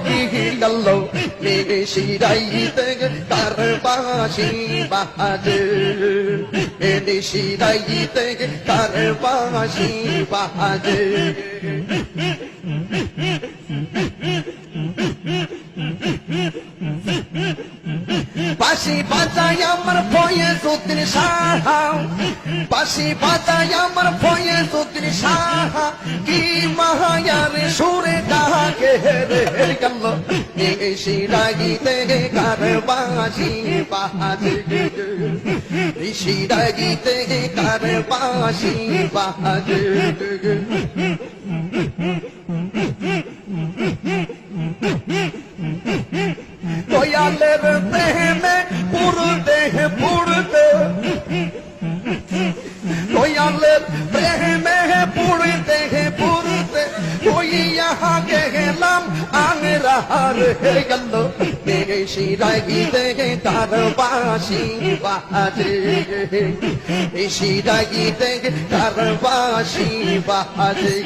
গিয়ালো নিশিরাইতে তার বাঁশি বাজে নিশিরাইতে তার বাঁশি বাজে বাঁশি বাজায় আমার ফয়েজউদ্দিন শাহ বাঁশি বাজায় আমার ফয়েজউদ্দিন শাহ কি মায়ার সুরে ডাকে রে গেল নিশিরাইতে কার বাঁশি বাজে নিশিরাইতে কার বাঁশি বাজে দয়ালের প্রেমে পুরতে পুরতে দয়ালের প্রেমে পুরতে পুরতে ওই यहाँ গেলাম আংরার গেল নিশিরাইতে তার বাঁশি বাজে নিশিরাইতে তার বাঁশি বাজে